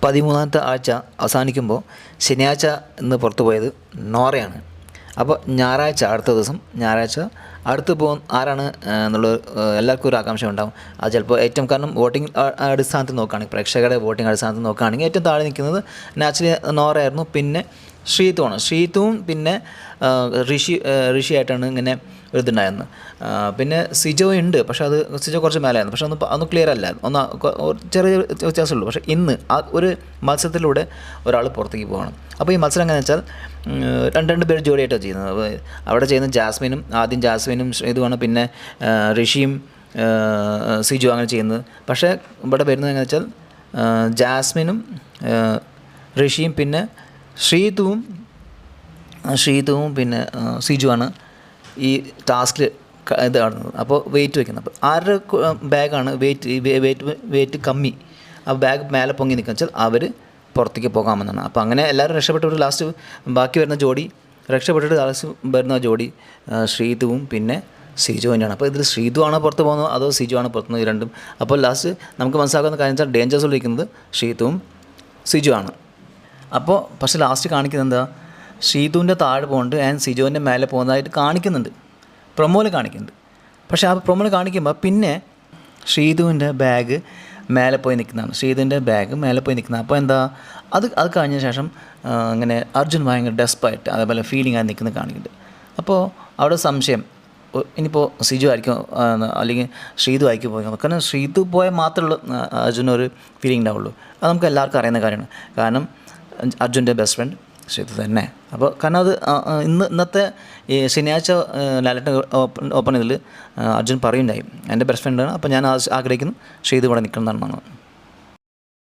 13ാമത്തെ ആഴ്ച അവസാനിക്കുമ്പോൾ ശനിയാഴ്ച ഇന്ന് പുറത്തു പോയത് നോറയാണ്. അപ്പോൾ ഞായറാഴ്ച അടുത്ത ദിവസം ഞായറാഴ്ച അടുത്ത് പോകും ആരാണ് എന്നുള്ളത് എല്ലാവർക്കും ഒരു ആകാംക്ഷ ഉണ്ടാകും. അത് ചിലപ്പോൾ ഏറ്റവും കാരണം വോട്ടിംഗ് അടിസ്ഥാനത്തിൽ നോക്കുകയാണെങ്കിൽ പ്രേക്ഷകരുടെ വോട്ടിംഗ് അടിസ്ഥാനത്തിൽ നോക്കുകയാണെങ്കിൽ ഏറ്റവും താഴെ നിൽക്കുന്നത് നാച്ചുറലി നോറയായിരുന്നു. പിന്നെ ശ്രീതുവും പിന്നെ ഋഷിയായിട്ടാണ് ഇങ്ങനെ ഇതുണ്ടായിരുന്നു. പിന്നെ സിജോ ഉണ്ട്, പക്ഷേ അത് സിജോ കുറച്ച് മേലായിരുന്നു, പക്ഷെ ഒന്ന് ക്ലിയർ അല്ലായിരുന്നു, ചെറിയ വ്യത്യാസമുള്ളൂ. പക്ഷേ ഇന്ന് ആ ഒരു മത്സരത്തിലൂടെ ഒരാൾ പുറത്തേക്ക് പോകണം. അപ്പോൾ ഈ മത്സരം എങ്ങനെയാണെന്ന് വെച്ചാൽ രണ്ട് പേര് ജോഡിയായിട്ടാണ് ചെയ്യുന്നത്. അവിടെ ചെയ്യുന്ന ആദ്യം ജാസ്മിനും ഇതുമാണ്, പിന്നെ ഋഷിയും സിജോ അങ്ങനെ ചെയ്യുന്നത്. പക്ഷേ ഇവിടെ വരുന്നത് എങ്ങനെയാണെന്ന് വെച്ചാൽ ജാസ്മിനും ഋഷിയും പിന്നെ ശ്രീതുവും പിന്നെ സിജുവാണ് ഈ ടാസ്കിൽ ഇത് കാണുന്നത്. അപ്പോൾ വെയിറ്റ് വയ്ക്കുന്നത്. അപ്പോൾ ആരുടെ ബാഗാണ് വെയിറ്റ് കമ്മി, ആ ബാഗ് മേലെ പൊങ്ങി നിൽക്കുക വെച്ചാൽ അവർ പുറത്തേക്ക് പോകാമെന്നാണ്. അപ്പോൾ അങ്ങനെ എല്ലാവരും രക്ഷപ്പെട്ടിട്ട് ലാസ്റ്റ് ബാക്കി വരുന്ന ജോഡി ശ്രീതുവും പിന്നെ സിജു തന്നെയാണ്. അപ്പോൾ ഇതിൽ ശ്രീതു ആണ് പുറത്ത് പോകുന്നത് അതോ സിജു ആണ് പുറത്ത് പോകുന്നത്, രണ്ടും. അപ്പോൾ ലാസ്റ്റ് നമുക്ക് മനസ്സിലാക്കുന്ന കാര്യം വെച്ചാൽ ഡേഞ്ചേഴ്സ് വിളിക്കുന്നത് ശ്രീതുവും സിജു ആണ്. അപ്പോൾ പക്ഷേ ലാസ്റ്റ് കാണിക്കുന്നത് എന്താ, ശ്രീതുവിൻ്റെ താഴെ പോകുന്നുണ്ട് ആൻഡ് സിജുവിൻ്റെ മേലെ പോകുന്നതായിട്ട് കാണിക്കുന്നുണ്ട്, പ്രൊമോയിൽ കാണിക്കുന്നുണ്ട്. പക്ഷേ ആ പ്രൊമോയിൽ കാണിക്കുമ്പോൾ പിന്നെ ശ്രീതുവിൻ്റെ ബാഗ് മേലെ പോയി നിൽക്കുന്നതാണ്. അപ്പോൾ എന്താ അത് കഴിഞ്ഞ ശേഷം ഇങ്ങനെ അർജുൻ ഭയങ്കര ഡെസ്പായിട്ട് അതേപോലെ ഫീലിംഗ് ആയി നിൽക്കുന്നത് കാണിക്കുന്നുണ്ട്. അപ്പോൾ അവിടെ സംശയം ഇനിയിപ്പോൾ സിജു ആയിരിക്കും അല്ലെങ്കിൽ ശ്രീതു ആയിരിക്കും പോയി, കാരണം ശ്രീതു പോയാൽ മാത്രമുള്ള അർജുനൊരു ഫീലിംഗ് ഉണ്ടാവുള്ളൂ. അത് നമുക്ക് എല്ലാവർക്കും അറിയുന്ന കാര്യമാണ്. കാരണം അർജുൻ്റെ ബെസ്റ്റ് ഫ്രണ്ട് ശ്രീതു തന്നെ. അപ്പോൾ കാരണം അത് ഇന്നത്തെ ഈ ശനിയാഴ്ച ലാലേട്ടൻ ഓപ്പൺ ഇതിൽ അർജുൻ പറയുണ്ടായി എൻ്റെ ബെസ്റ്റ് ഫ്രണ്ടാണ്, അപ്പോൾ ഞാൻ ആഗ്രഹിക്കുന്നു ശ്രീതു ഇവിടെ നിൽക്കുന്നതാണെന്നാണ്.